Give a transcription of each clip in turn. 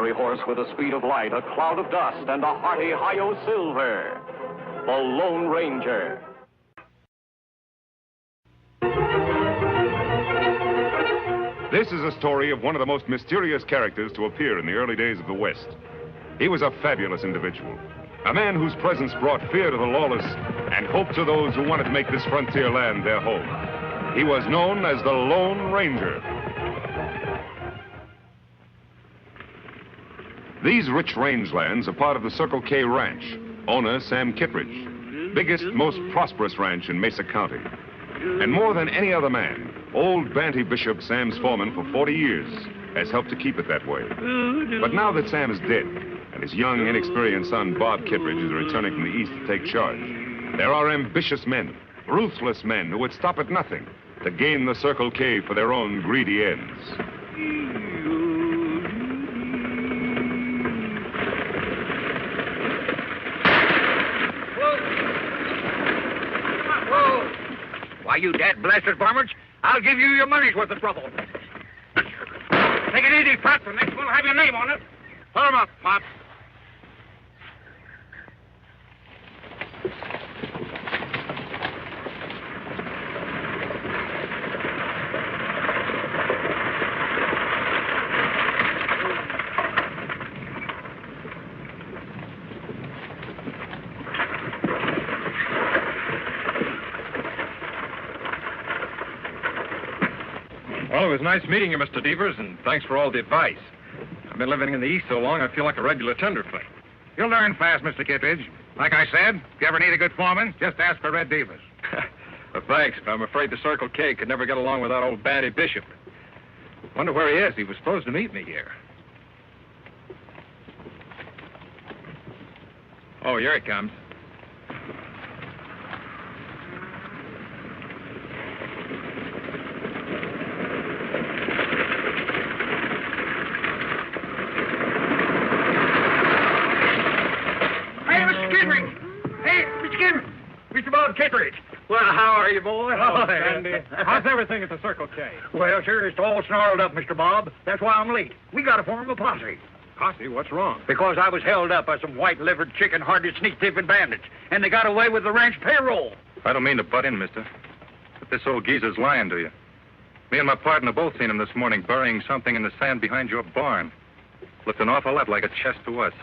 fiery horse with the speed of light, a cloud of dust, and a hearty hi-yo silver. The Lone Ranger. This is a story of one of the most mysterious characters to appear in the early days of the West. He was a fabulous individual, a man whose presence brought fear to the lawless and hope to those who wanted to make this frontier land their home. He was known as the Lone Ranger. These rich rangelands are part of the Circle K Ranch, owner Sam Kittredge, biggest, most prosperous ranch in Mesa County. And more than any other man, old Banty Bishop, Sam's foreman for 40 years, has helped to keep it that way. But now that Sam is dead, and his young, inexperienced son, Bob Kittredge, is returning from the East to take charge, there are ambitious men, ruthless men who would stop at nothing to gain the Circle K for their own greedy ends. Why, you dad-blasted varmints, I'll give you your money's worth of trouble. Take it easy, Pop. The next one will have your name on it. Pull him up, Pop. Well, it was nice meeting you, Mr. Devers, and thanks for all the advice. I've been living in the East so long, I feel like a regular tenderfoot. You'll learn fast, Mr. Kittredge. Like I said, if you ever need a good foreman, just ask for Red Devers. Well, thanks, but I'm afraid the Circle K could never get along without old Banty Bishop. Wonder where he is. He was supposed to meet me here. Oh, here he comes. Kittredge. Well, how are you, boy? Oh, Sandy. How's everything at the Circle K? Well, sir, it's all snarled up, Mr. Bob. That's why I'm late. We got to form a posse. Posse? What's wrong? Because I was held up by some white-livered, chicken-hearted, sneak-thieving bandits, and they got away with the ranch payroll. I don't mean to butt in, mister, but this old geezer's lying to you. Me and my partner both seen him this morning burying something in the sand behind your barn. Looked an awful lot like a chest to us.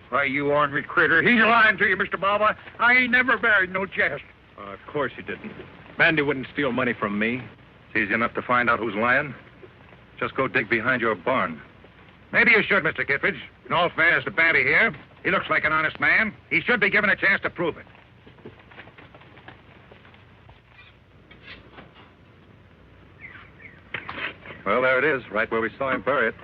Why, you ornery critter, he's lying to you, Mr. Bob. I ain't never buried no chest. Of course you didn't. Bandy wouldn't steal money from me. It's easy enough to find out who's lying. Just go dig behind your barn. Maybe you should, Mr. Kittredge. In all fairness to Bandy here, he looks like an honest man. He should be given a chance to prove it. Well, there it is, right where we saw him bury it.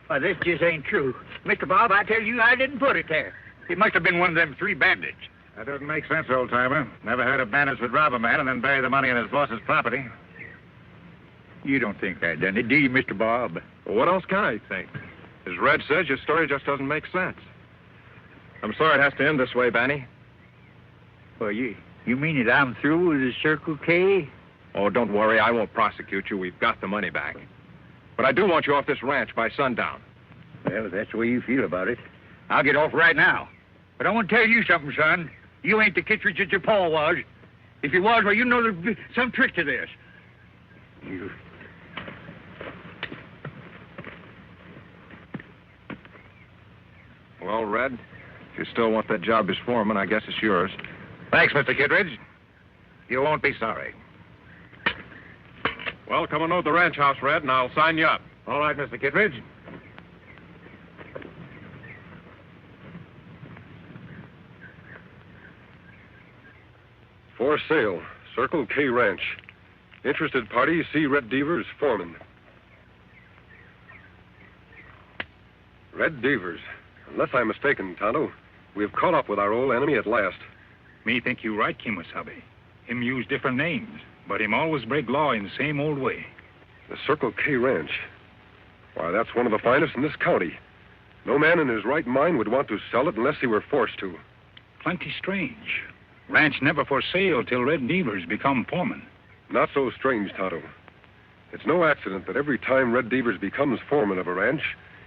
Why, this just ain't true. Mr. Bob, I tell you, I didn't put it there. It must have been one of them three bandits. That doesn't make sense, old-timer. Never heard of bandits would rob a man and then bury the money in his boss's property. You don't think that, done it, do you, Mr. Bob? Well, what else can I think? As Red says, your story just doesn't make sense. I'm sorry it has to end this way, Banny. Well, you mean that I'm through with the Circle K? Oh, don't worry. I won't prosecute you. We've got the money back. But I do want you off this ranch by sundown. Well, if that's the way you feel about it, I'll get off right now. But I want to tell you something, son. You ain't the Kittredge that your pa was. If you was, well, you know there's some trick to this. You... Well, Red, if you still want that job as foreman, I guess it's yours. Thanks, Mr. Kittredge. You won't be sorry. Well, come and load the ranch house, Red, and I'll sign you up. All right, Mr. Kittredge. For sale, Circle K Ranch. Interested party, see Red Devers, foreman. Red Devers. Unless I'm mistaken, Tonto, we've caught up with our old enemy at last. Me think you right, Kimosabe. Him use different names, but him always break law in the same old way. The Circle K Ranch. Why, that's one of the finest in this county. No man in his right mind would want to sell it unless he were forced to. Plenty strange. Ranch never for sale till Red Devers become foreman. Not so strange, Tonto. It's no accident that every time Red Devers becomes foreman of a ranch,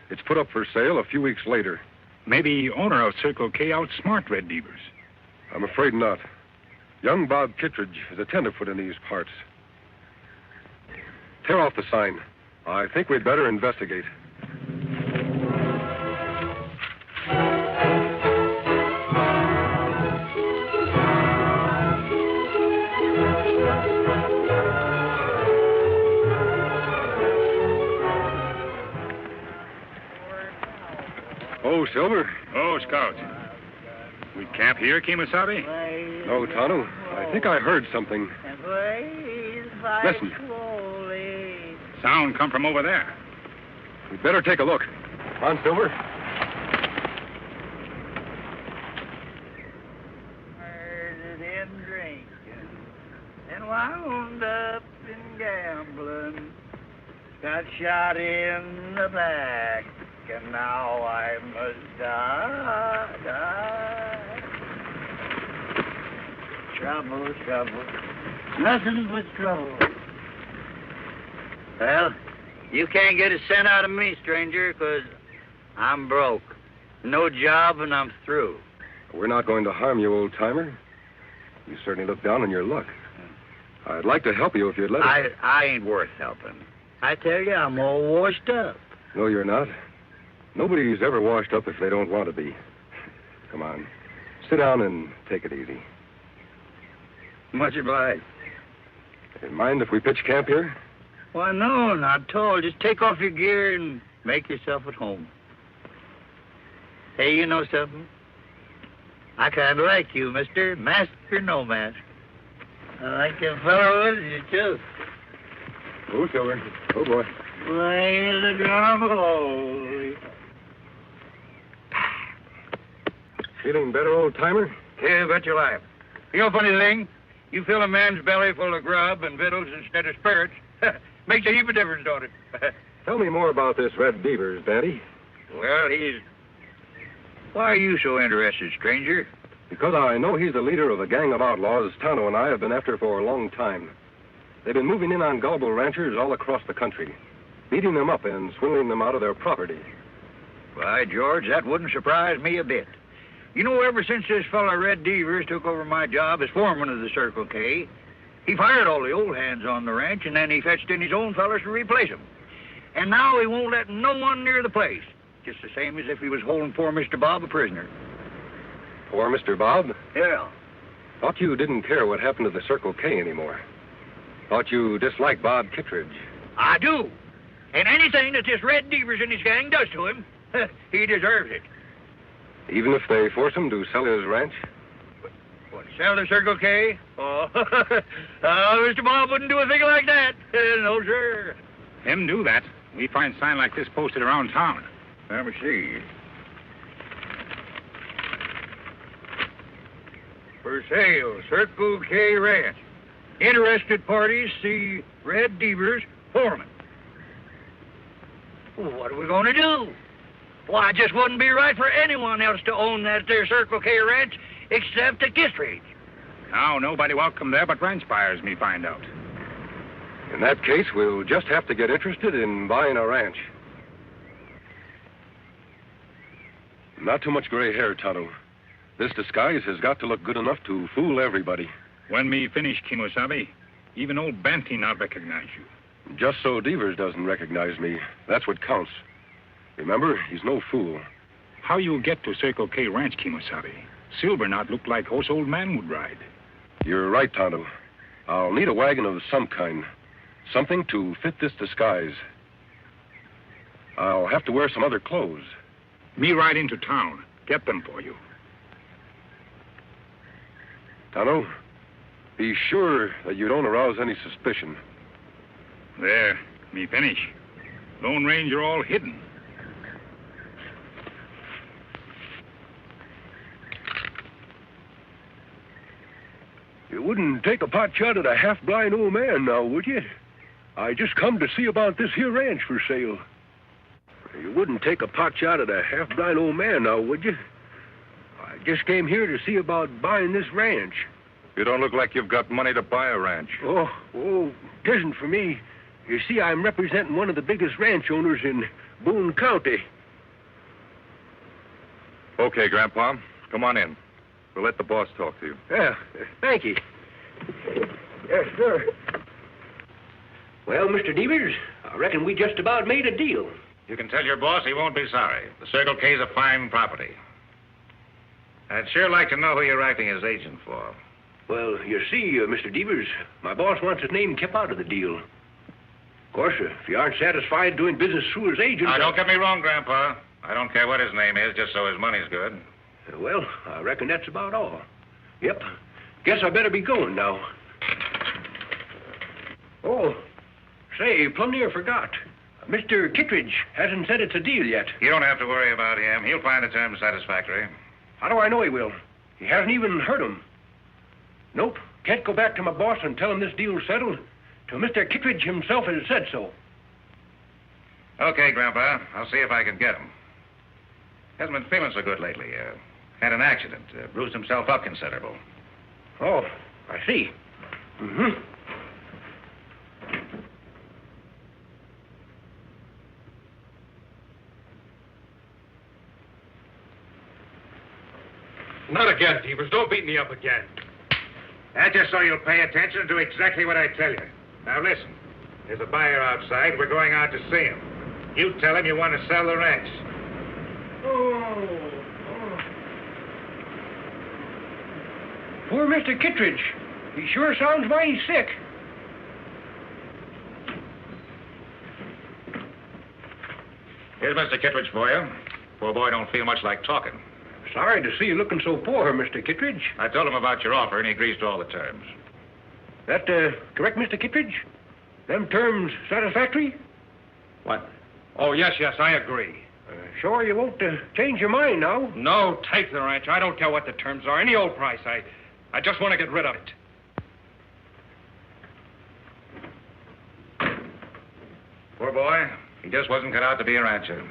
It's put up for sale a few weeks later. Maybe owner of Circle K outsmart Red Devers. I'm afraid not. Young Bob Kittredge is a tenderfoot in these parts. Tear off the sign. I think we'd better investigate. Oh, Silver. Oh, Scout. We camp here, Kemosabe? No, Tonto. I think I heard something. Listen. Sound come from over there. We'd better take a look. Come on, Silver. And drinking and wound up in gambling. Got shot in the back, and now I must die. Trouble, nothing but trouble. Well, you can't get a cent out of me, stranger, 'cause I'm broke. No job, and I'm through. We're not going to harm you, old-timer. You certainly look down on your luck. I'd like to help you if you'd let us. I ain't worth helping. I tell you, I'm all washed up. No, you're not. Nobody's ever washed up if they don't want to be. Come on. Sit down and take it easy. Much obliged. Mind if we pitch camp here? Why, no, not at all. Just take off your gear and make yourself at home. Hey, you know something? I kind of like you, mister. Mask or no mask. I like them fellow with you, too. Oh, Silver. Oh, boy. Play the drum, holy. Feeling better, old-timer? Yeah, bet your life. You know, funny thing? You fill a man's belly full of grub and victuals instead of spirits. Makes a heap of difference, don't it? Tell me more about this Red Devers, Daddy. Well, Why are you so interested, stranger? Because I know he's the leader of a gang of outlaws Tonto and I have been after for a long time. They've been moving in on gullible ranchers all across the country, beating them up and swindling them out of their property. Why, George, that wouldn't surprise me a bit. You know, ever since this fella Red Devers took over my job as foreman of the Circle K, he fired all the old hands on the ranch, and then he fetched in his own fellas to replace them. And now he won't let no one near the place, just the same as if he was holding poor Mr. Bob a prisoner. Poor Mr. Bob? Yeah. Thought you didn't care what happened to the Circle K anymore. Thought you disliked Bob Kittredge. I do. And anything that this Red Devers and his gang does to him, he deserves it. Even if they force him to sell his ranch? What, sell the Circle K? Oh, Mr. Bob wouldn't do a thing like that. No, sir. Him do that. We find sign like this posted around town. Let me see. For sale, Circle K Ranch. Interested parties see Red Devers, foreman. Well, what are we going to do? Why, it just wouldn't be right for anyone else to own that there Circle K Ranch except the Kittredge. Now, nobody welcome there but ranch buyers, me find out. In that case, we'll just have to get interested in buying a ranch. Not too much gray hair, Tonto. This disguise has got to look good enough to fool everybody. When me finish, Kemosabe, even old Banty not recognize you. Just so Devers doesn't recognize me, that's what counts. Remember, he's no fool. How you get to Circle K Ranch, Kemosabe? Silver not look like horse old man would ride. You're right, Tonto. I'll need a wagon of some kind. Something to fit this disguise. I'll have to wear some other clothes. Me ride into town. Get them for you. Tonto, be sure that you don't arouse any suspicion. There, me finish. Lone Ranger all hidden. You wouldn't take a pot shot at a half-blind old man now, would you? I just come to see about this here ranch for sale. You wouldn't take a pot shot at a half-blind old man now, would you? I just came here to see about buying this ranch. You don't look like you've got money to buy a ranch. Oh, it isn't for me. You see, I'm representing one of the biggest ranch owners in Boone County. Okay, Grandpa. Come on in. We'll let the boss talk to you. Yeah, thank you. Yes, sir. Well, Mr. Devers, I reckon we just about made a deal. You can tell your boss he won't be sorry. The Circle K's a fine property. I'd sure like to know who you're acting as agent for. Well, you see, Mr. Devers, my boss wants his name kept out of the deal. Of course, if you aren't satisfied doing business through his agent... Now, don't get me wrong, Grandpa. I don't care what his name is, just so his money's good. Well, I reckon that's about all. Yep. Guess I better be going now. Oh, say, plumb near forgot. Mr. Kittredge hasn't said it's a deal yet. You don't have to worry about him. He'll find the terms satisfactory. How do I know he will? He hasn't even heard 'em. Nope. Can't go back to my boss and tell him this deal's settled till Mr. Kittredge himself has said so. Okay, Grandpa. I'll see if I can get him. Hasn't been feeling so good lately. Had an accident. Bruised himself up considerable. Oh, I see. Mm-hmm. Not again, Devers. Don't beat me up again. That's just so you'll pay attention and do exactly what I tell you. Now, listen. There's a buyer outside. We're going out to see him. You tell him you want to sell the ranch. Poor Mr. Kittredge. He sure sounds mighty sick. Here's Mr. Kittredge for you. Poor boy don't feel much like talking. Sorry to see you looking so poor, Mr. Kittredge. I told him about your offer, and he agrees to all the terms. That, correct, Mr. Kittredge? Them terms satisfactory? What? Oh, yes, I agree. Sure you won't change your mind now? No, take the ranch. I don't care what the terms are. Any old price. I just want to get rid of it. Poor boy. He just wasn't cut out to be a rancher.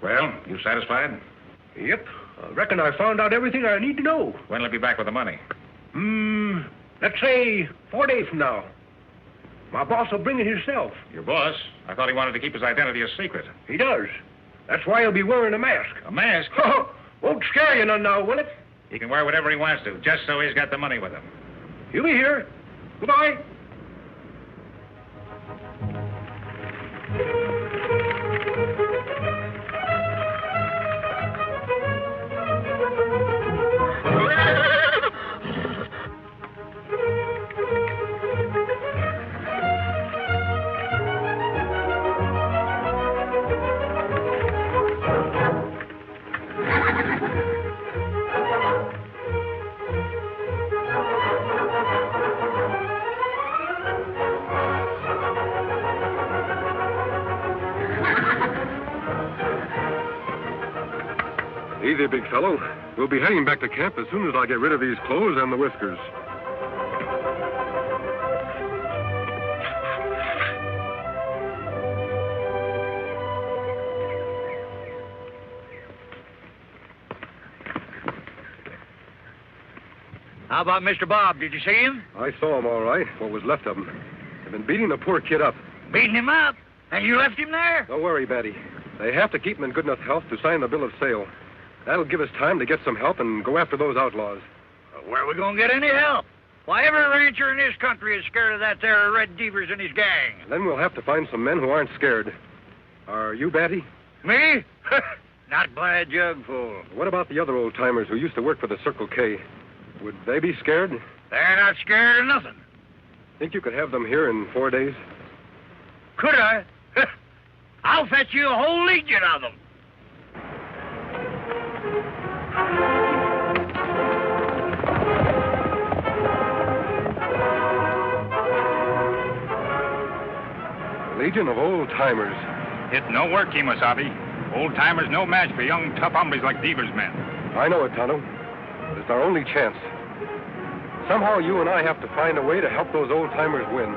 Well, you satisfied? Yep. I reckon I found out everything I need to know. When'll he be back with the money? Let's say 4 days from now. My boss will bring it himself. Your boss? I thought he wanted to keep his identity a secret. He does. That's why he'll be wearing a mask. A mask? Won't scare you none now, will it? He can wear whatever he wants to, just so he's got the money with him. He'll be here. Goodbye. Easy, big fellow. We'll be heading back to camp as soon as I get rid of these clothes and the whiskers. How about Mr. Bob? Did you see him? I saw him all right, what was left of him. They've been beating the poor kid up. Beating him up? And you left him there? Don't worry, Betty. They have to keep him in good enough health to sign the bill of sale. That'll give us time to get some help and go after those outlaws. Where are we going to get any help? Why, every rancher in this country is scared of that there Red Devers and his gang. Then we'll have to find some men who aren't scared. Are you, Batty? Me? Not by a jugful. What about the other old-timers who used to work for the Circle K? Would they be scared? They're not scared of nothing. Think you could have them here in 4 days? Could I? I'll fetch you a whole legion of them. Legion of old-timers. It no work, Kemosabe. Old-timers no match for young, tough hombres like Devers' men. I know it, Tonto. It's our only chance. Somehow you and I have to find a way to help those old-timers win.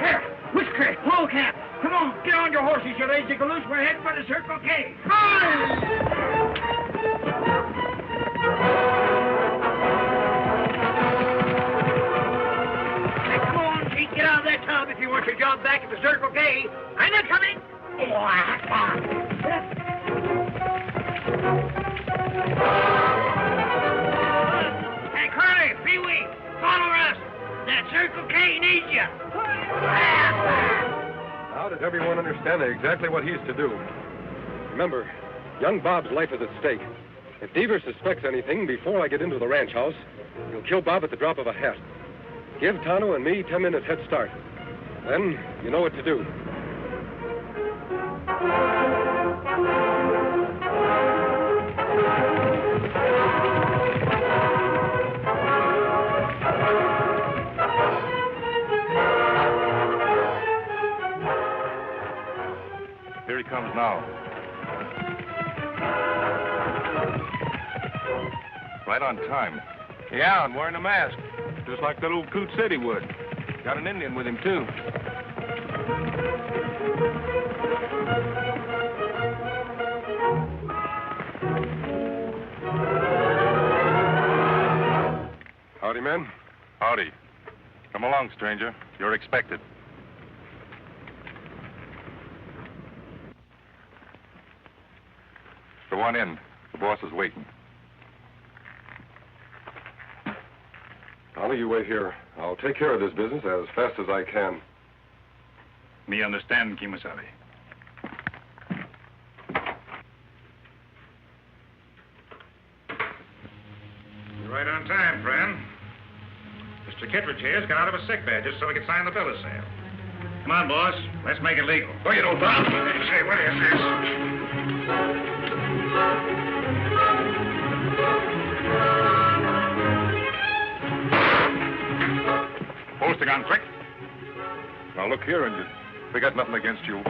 Here, Whisker, Low Cap. Come on, get on your horses, you lazy galoot. We're heading for the Circle K. Run! Come on, Pete, get out of that tub if you want your job back at the Circle K. I'm not coming. Hey, Curly, Pee-wee, follow us. That Circle K needs you. Now does everyone understand exactly what he's to do? Remember, young Bob's life is at stake. If Devers suspects anything before I get into the ranch house, he'll kill Bob at the drop of a hat. Give Tonto and me 10 minutes head start. Then you know what to do. Here he comes now. Right on time. Yeah, and wearing a mask. Just like that old coot said he would. Got an Indian with him, too. Howdy, men. Howdy. Come along, stranger. You're expected. Go on in. The boss is waiting. Tonto, you wait here. I'll take care of this business as fast as I can. Me understand, Kimasabi. You're right on time, friend. Mr. Kittredge here's got out of a sick bed just so we could sign the bill of sale. Come on, boss. Let's make it legal. No, you don't, Bob. Say, what is this? Post the gun, quick. Now, look here, Injun. We got nothing against you.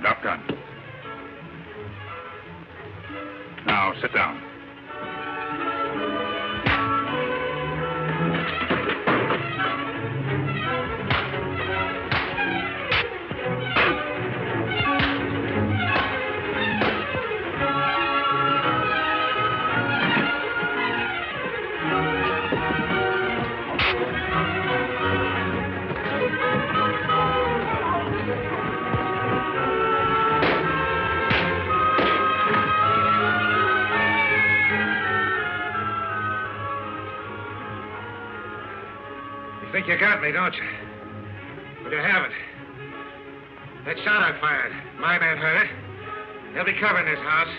Drop gun. Now, sit down. Think you got me, don't you? But you haven't. That shot I fired, my man heard it. They'll be covering this house.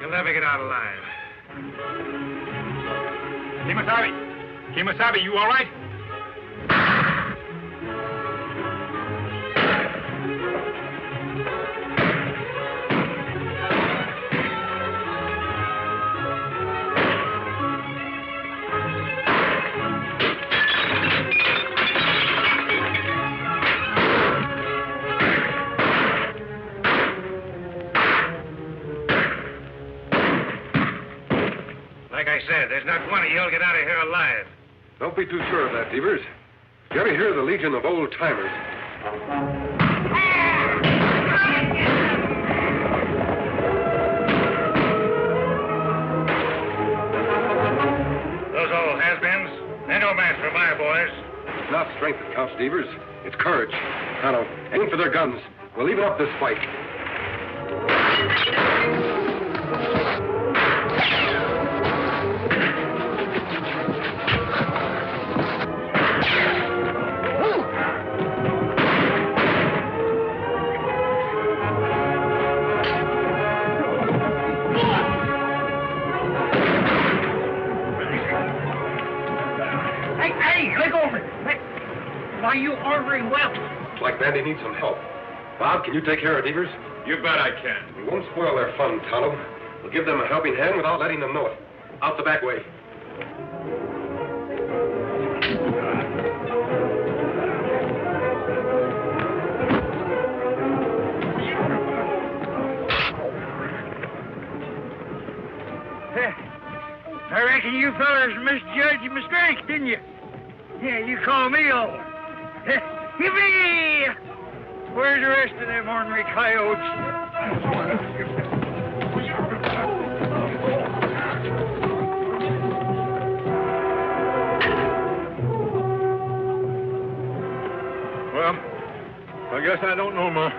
You'll never get out alive. Kimasabi! Kimasabi, you all right? Like I said, there's not one of you'll get out of here alive. Don't be too sure of that, Devers. You ever hear of the Legion of Old Timers? Those old has-beens, they're no match for my boys. It's not strength that counts, Devers. It's courage. Tonto, aim for their guns. We'll even up this fight. Hey, let go of it. Why, you ornery whelp. Looks like Bandy needs some help. Bob, can you take care of Devers? You bet I can. We won't spoil their fun, Tonto. We'll give them a helping hand without letting them know it. Out the back way. I reckon you fellas misjudged my strength, didn't you? Yeah, you called me over. Yippee! Where's the rest of them ornery coyotes? Well, I guess I don't know my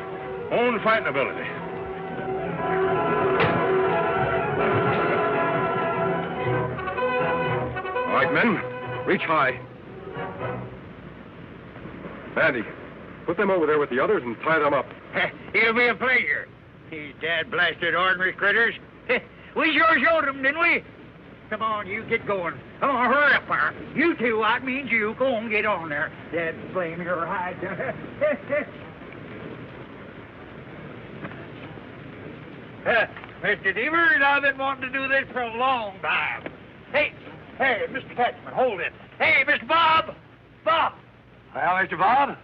own fighting ability. All right, men, reach high. Bandy, put them over there with the others and tie them up. It'll be a pleasure. These dad-blasted ordinary critters. We sure showed them, didn't we? Come on, you get going. Come on, hurry up there. You two, that means you. Go on, get on there. Dad, blame your hide. Mr. Devers, I've been wanting to do this for a long time. Hey, Mr. Catchman, hold it. Hey, Mr. Bob! Bob! Well, Mr. Bob,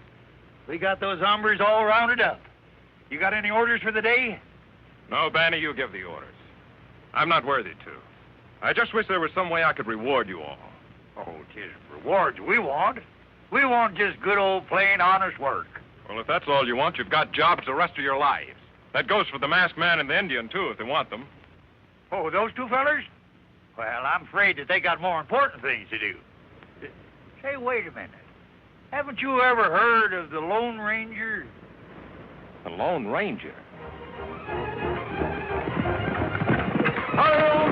we got those hombres all rounded up. You got any orders for the day? No, Banny, you give the orders. I'm not worthy to. I just wish there was some way I could reward you all. Oh, 'tis rewards we want. We want just good old plain honest work. Well, if that's all you want, you've got jobs the rest of your lives. That goes for the masked man and the Indian, too, if they want them. Oh, those two fellers? Well, I'm afraid that they got more important things to do. Say, wait a minute. Haven't you ever heard of the Lone Ranger? The Lone Ranger? Oh,